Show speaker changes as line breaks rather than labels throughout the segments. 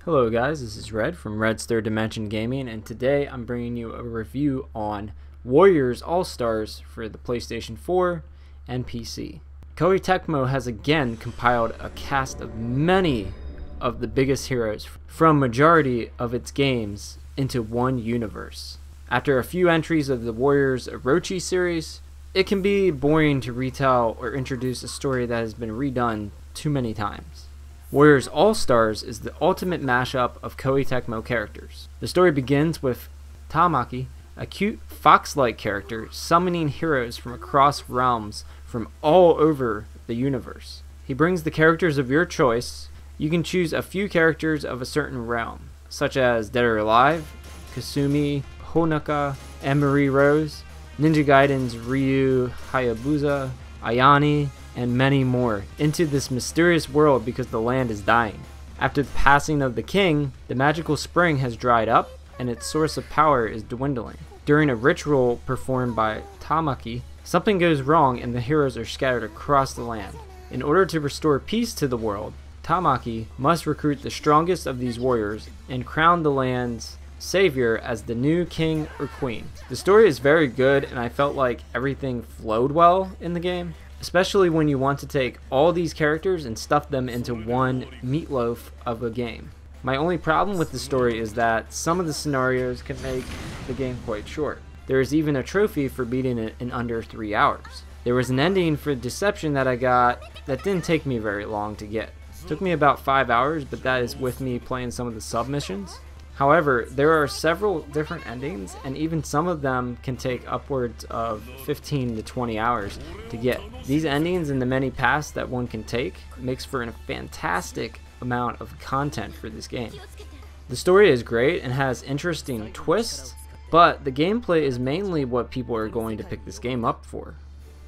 Hello guys, this is Red from Red's Third Dimension Gaming, and today I'm bringing you a review on Warriors All-Stars for the PlayStation 4 and PC. Koei Tecmo has again compiled a cast of many of the biggest heroes from majority of its games into one universe. After a few entries of the Warriors Orochi series, it can be boring to retell or introduce a story that has been redone too many times. Warriors All-Stars is the ultimate mashup of Koei Tecmo characters. The story begins with Tamaki, a cute fox-like character summoning heroes from across realms from all over the universe. He brings the characters of your choice. You can choose a few characters of a certain realm, such as Dead or Alive, Kasumi, Honoka, Emery Rose, Ninja Gaiden's Ryu Hayabusa, Ayane, and many more, into this mysterious world because the land is dying. After the passing of the king, the magical spring has dried up and its source of power is dwindling. During a ritual performed by Tamaki, something goes wrong and the heroes are scattered across the land. In order to restore peace to the world, Tamaki must recruit the strongest of these warriors and crown the land's savior as the new king or queen. The story is very good and I felt like everything flowed well in the game, especially when you want to take all these characters and stuff them into one meatloaf of a game. My only problem with the story is that some of the scenarios can make the game quite short. There is even a trophy for beating it in under 3 hours. There was an ending for Deception that I got that didn't take me very long to get. It took me about 5 hours, but that is with me playing some of the submissions. However, there are several different endings, and even some of them can take upwards of 15 to 20 hours to get. These endings and the many paths that one can take makes for a fantastic amount of content for this game. The story is great and has interesting twists, but the gameplay is mainly what people are going to pick this game up for.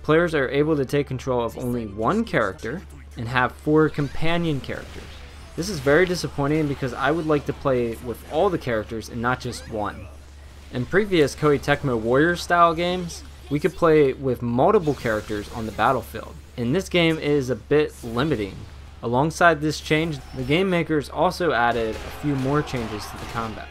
Players are able to take control of only one character and have 4 companion characters. This is very disappointing because I would like to play with all the characters and not just one. In previous Koei Tecmo Warriors style games, we could play with multiple characters on the battlefield. In this game, it is a bit limiting. Alongside this change, the game makers also added a few more changes to the combat.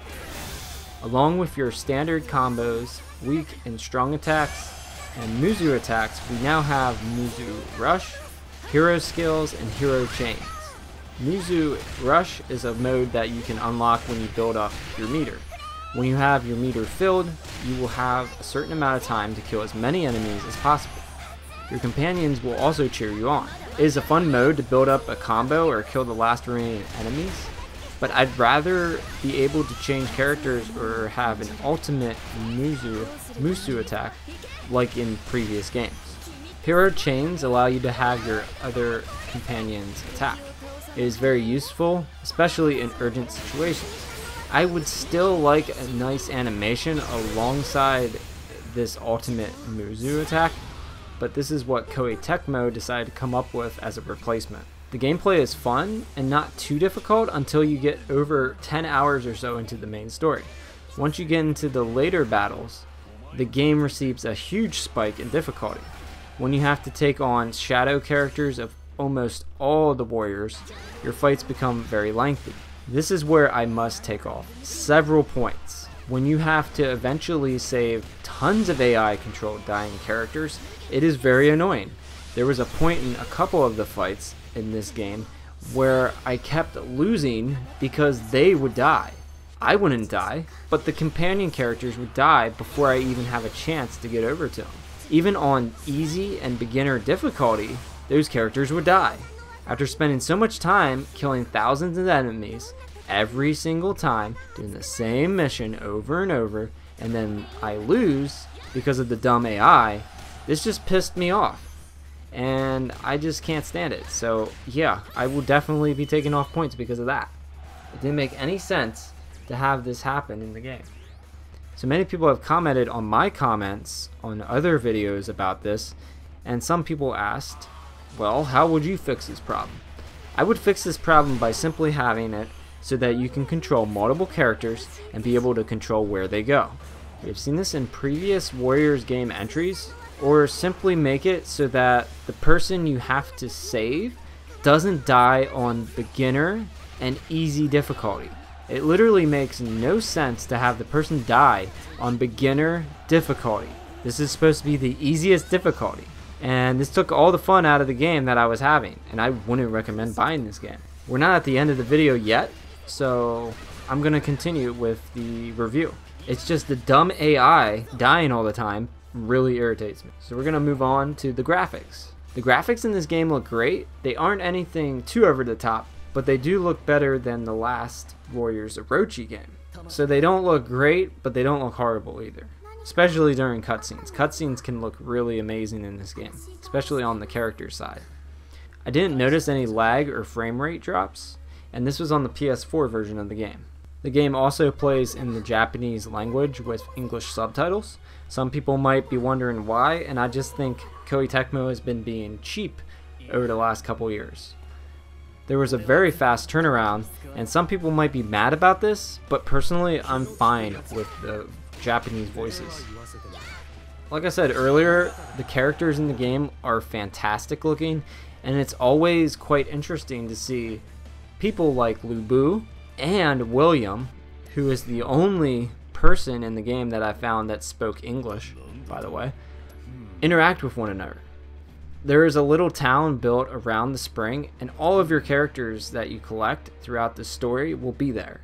Along with your standard combos, weak and strong attacks, and Musou attacks, we now have Musou Rush, Hero Skills, and Hero Chains. Musou Rush is a mode that you can unlock when you build up your meter. When you have your meter filled, you will have a certain amount of time to kill as many enemies as possible. Your companions will also cheer you on. It is a fun mode to build up a combo or kill the last remaining enemies, but I'd rather be able to change characters or have an ultimate Musou attack like in previous games. Hero Chains allow you to have your other companions attack. It is very useful, especially in urgent situations. I would still like a nice animation alongside this ultimate Musou attack, but this is what Koei Tecmo decided to come up with as a replacement. The gameplay is fun and not too difficult until you get over 10 hours or so into the main story. Once you get into the later battles, the game receives a huge spike in difficulty. When you have to take on shadow characters of almost all the warriors, your fights become very lengthy. This is where I must take off several points. When you have to eventually save tons of AI controlled dying characters, it is very annoying. There was a point in a couple of the fights in this game where I kept losing because they would die. I wouldn't die, but the companion characters would die before I even have a chance to get over to them. Even on easy and beginner difficulty, those characters would die. After spending so much time killing thousands of enemies every single time, doing the same mission over and over, and then I lose because of the dumb AI, this just pissed me off. And I just can't stand it. So yeah, I will definitely be taking off points because of that. It didn't make any sense to have this happen in the game. So many people have commented on my comments on other videos about this, and some people asked, well, how would you fix this problem? I would fix this problem by simply having it so that you can control multiple characters and be able to control where they go. We've seen this in previous Warriors game entries, or simply make it so that the person you have to save doesn't die on beginner and easy difficulty. It literally makes no sense to have the person die on beginner difficulty. This is supposed to be the easiest difficulty, and this took all the fun out of the game that I was having, and I wouldn't recommend buying this game. We're not at the end of the video yet, so I'm going to continue with the review. It's just the dumb AI dying all the time really irritates me. So we're going to move on to the graphics. The graphics in this game look great. They aren't anything too over the top, but they do look better than the last Warriors Orochi game. So they don't look great, but they don't look horrible either. Especially during cutscenes. Cutscenes can look really amazing in this game, especially on the character side. I didn't notice any lag or frame rate drops, and this was on the PS4 version of the game. The game also plays in the Japanese language with English subtitles. Some people might be wondering why, and I just think Koei Tecmo has been being cheap over the last couple years. There was a very fast turnaround, and some people might be mad about this, but personally I'm fine with the Japanese voices. Like I said earlier, the characters in the game are fantastic looking, and it's always quite interesting to see people like Lubu and William, who is the only person in the game that I found that spoke English, by the way, interact with one another. There is a little town built around the spring, and all of your characters that you collect throughout the story will be there.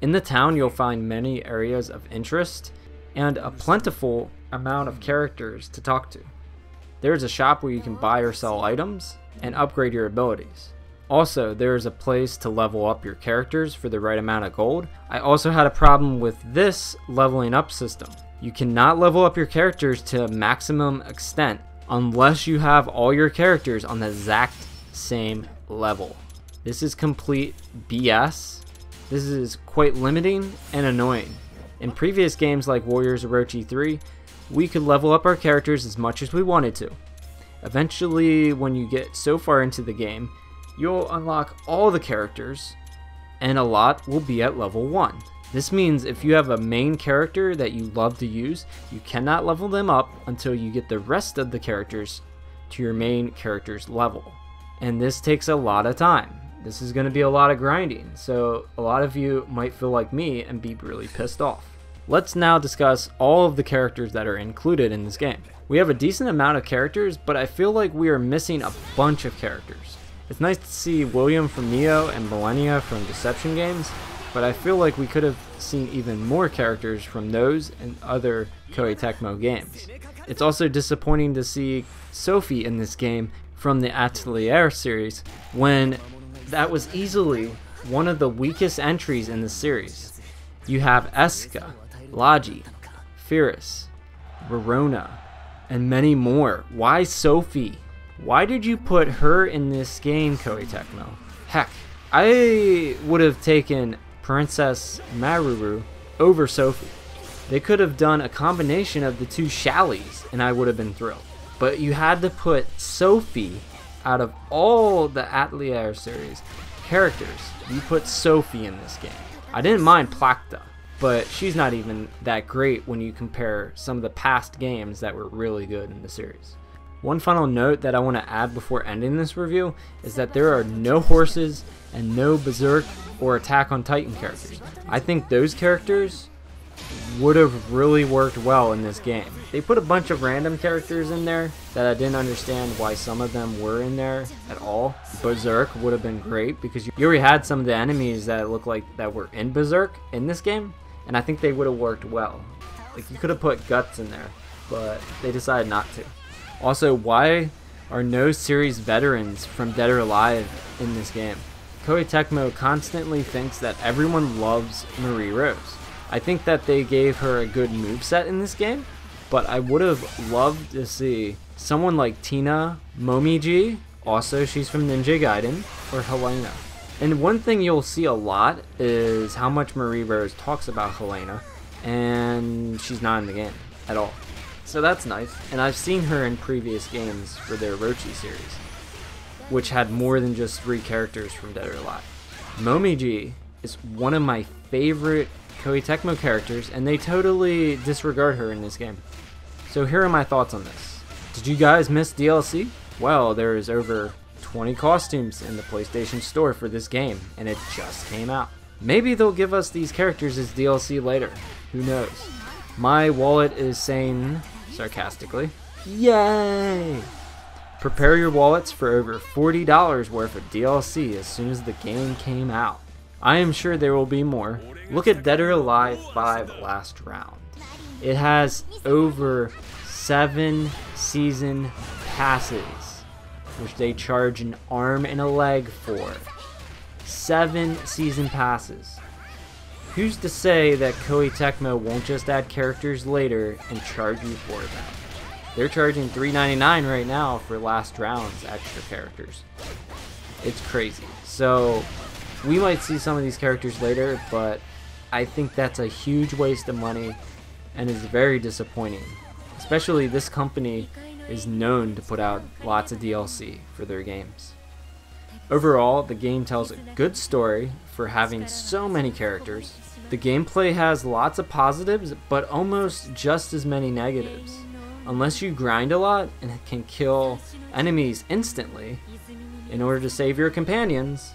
In the town, you'll find many areas of interest and a plentiful amount of characters to talk to. There is a shop where you can buy or sell items and upgrade your abilities. Also, there is a place to level up your characters for the right amount of gold. I also had a problem with this leveling up system. You cannot level up your characters to a maximum extent unless you have all your characters on the exact same level. This is complete BS. This is quite limiting and annoying. In previous games like Warriors Orochi 3, we could level up our characters as much as we wanted to. Eventually, when you get so far into the game, you'll unlock all the characters, and a lot will be at level 1. This means if you have a main character that you love to use, you cannot level them up until you get the rest of the characters to your main character's level. And this takes a lot of time. This is going to be a lot of grinding, so a lot of you might feel like me and be really pissed off. Let's now discuss all of the characters that are included in this game. We have a decent amount of characters, but I feel like we are missing a bunch of characters. It's nice to see William from Neo and Millennia from Deception games, but I feel like we could have seen even more characters from those and other Koei Tecmo games. It's also disappointing to see Sophie in this game from the Atelier series, when that was easily one of the weakest entries in the series. You have Eska, Logi, Firis, Verona, and many more. Why Sophie? Why did you put her in this game, Koei Tecmo? Heck, I would have taken Princess Maruru over Sophie. They could have done a combination of the two Shallies and I would have been thrilled. But you had to put Sophie out of all the Atelier series characters. You put Sophie in this game. I didn't mind Plakta, but she's not even that great when you compare some of the past games that were really good in the series. One final note that I want to add before ending this review is that there are no horses and no Berserk or Attack on Titan characters. I think those characters would have really worked well in this game. They put a bunch of random characters in there that I didn't understand why some of them were in there at all. Berserk would have been great because you already had some of the enemies that look like that were in Berserk in this game, and I think they would have worked well. Like, you could have put Guts in there, but they decided not to. Also, why are no series veterans from Dead or Alive in this game? Koei Tecmo constantly thinks that everyone loves Marie Rose. I think that they gave her a good moveset in this game, but I would have loved to see someone like Tina Momiji, also she's from Ninja Gaiden, or Helena. And one thing you'll see a lot is how much Marie Rose talks about Helena, and she's not in the game at all. So that's nice, and I've seen her in previous games for their Orochi series, which had more than just 3 characters from Dead or Alive. Momiji is one of my favorite Koei Tecmo characters, and they totally disregard her in this game. So here are my thoughts on this. Did you guys miss DLC? Well, there is over 20 costumes in the PlayStation Store for this game, and it just came out. Maybe they'll give us these characters as DLC later. Who knows? My wallet is saying, sarcastically, yay! Prepare your wallets for over $40 worth of DLC as soon as the game came out. I am sure there will be more. Look at Dead or Alive 5 Last Round. It has over 7 season passes, which they charge an arm and a leg for. 7 season passes. Who's to say that Koei Tecmo won't just add characters later and charge you for them? They're charging $3.99 right now for Last Round's extra characters. It's crazy. So we might see some of these characters later, but I think that's a huge waste of money and is very disappointing. Especially this company is known to put out lots of DLC for their games. Overall, the game tells a good story for having so many characters. The gameplay has lots of positives, but almost just as many negatives. Unless you grind a lot and can kill enemies instantly in order to save your companions,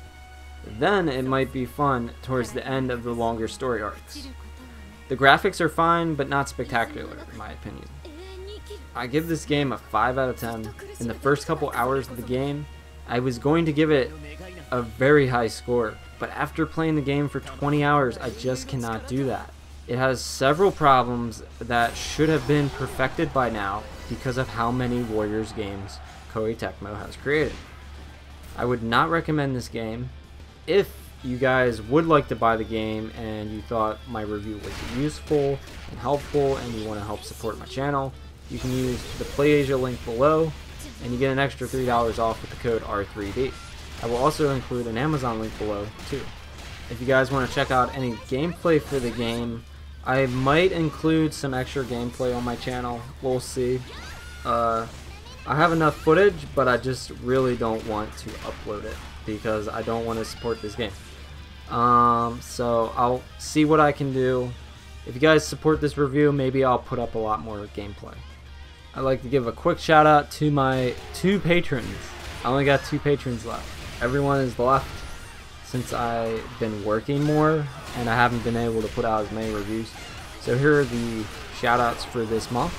then it might be fun towards the end of the longer story arcs. The graphics are fine, but not spectacular in my opinion. I give this game a 5 out of 10. In the first couple hours of the game, I was going to give it a very high score, but after playing the game for 20 hours, I just cannot do that. It has several problems that should have been perfected by now because of how many Warriors games Koei Tecmo has created. I would not recommend this game. If you guys would like to buy the game and you thought my review was useful and helpful and you want to help support my channel, you can use the PlayAsia link below and you get an extra $3 off with the code R3D. I will also include an Amazon link below too. If you guys want to check out any gameplay for the game, I might include some extra gameplay on my channel. We'll see. I have enough footage, but I just really don't want to upload it because I don't want to support this game. So I'll see what I can do. If you guys support this review, maybe I'll put up a lot more gameplay. I'd like to give a quick shout out to my 2 patrons. I only got 2 patrons left. Everyone is left since I've been working more and I haven't been able to put out as many reviews. So here are the shout outs for this month.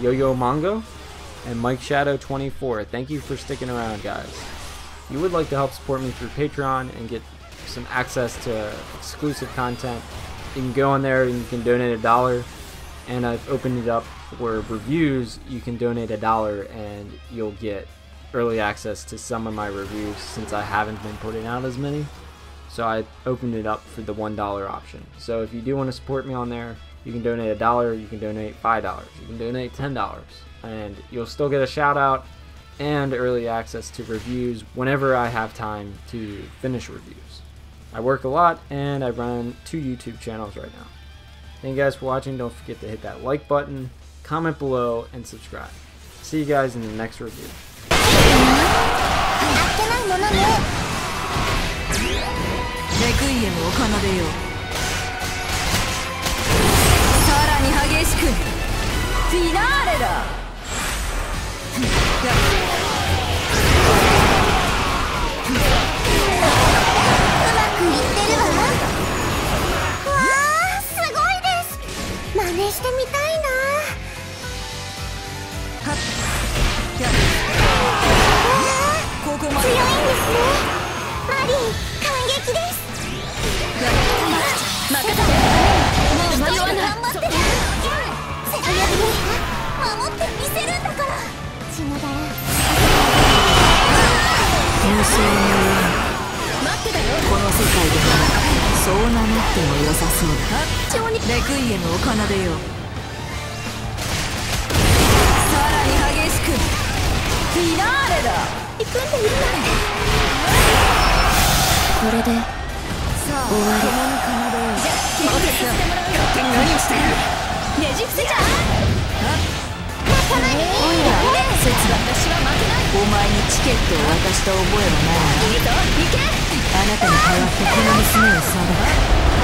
Yo-Yo Mongo and Mike Shadow 24. Thank you for sticking around, guys. If you would like to help support me through Patreon and get some access to exclusive content, you can go on there and you can donate $1, and I've opened it up for reviews. You can donate $1 and you'll get early access to some of my reviews since I haven't been putting out as many. So I opened it up for the $1 option. So if you do want to support me on there, you can donate $1, you can donate $5, you can donate $10, and you'll still get a shout out and early access to reviews whenever I have time to finish reviews. I work a lot and I run 2 YouTube channels right now. Thank you guys for watching. Don't forget to hit that like button, comment below, and subscribe. See you guys in the next review.
レクイエムを奏でよう。さらに激しくフィナーレだ。うまくいってるわ。わあ、すごいです。真似してみたいな。はっ。ここまで強いんですね。マリン、感激です。任せて。もう迷わない。頑張ってる。背中に守ってみせるんだから。血のだら。無双のように。待ってたよ。この世界ではそう名乗っても良さそうだ。レクイエムを奏でよう。さらに激しくフィナーレだ。行くんでいるのだ。これで終わり。じゃあ決めてさせてもらうよ。勝手に何をしている。ねじ伏せじゃん。おいら説だ。私は負けない。お前にチケットを渡した覚えはない。いいぞ、行け。あなたに代わってこの娘をさばく。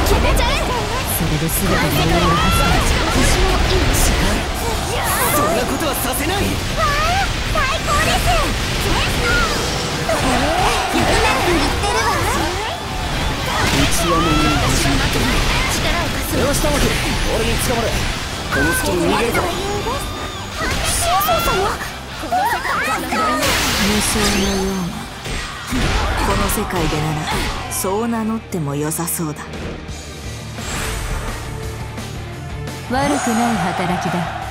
決めちゃえ。それで全てが終わるはずだ。私もいいし。そんなことはさせない。わあ、最高です。
器の人間たちよし、玉木、俺に捕まれ。この隙に逃げるぞ。
無償のような。この世界でならそう名乗っても良さそうだ。悪くない働きだ。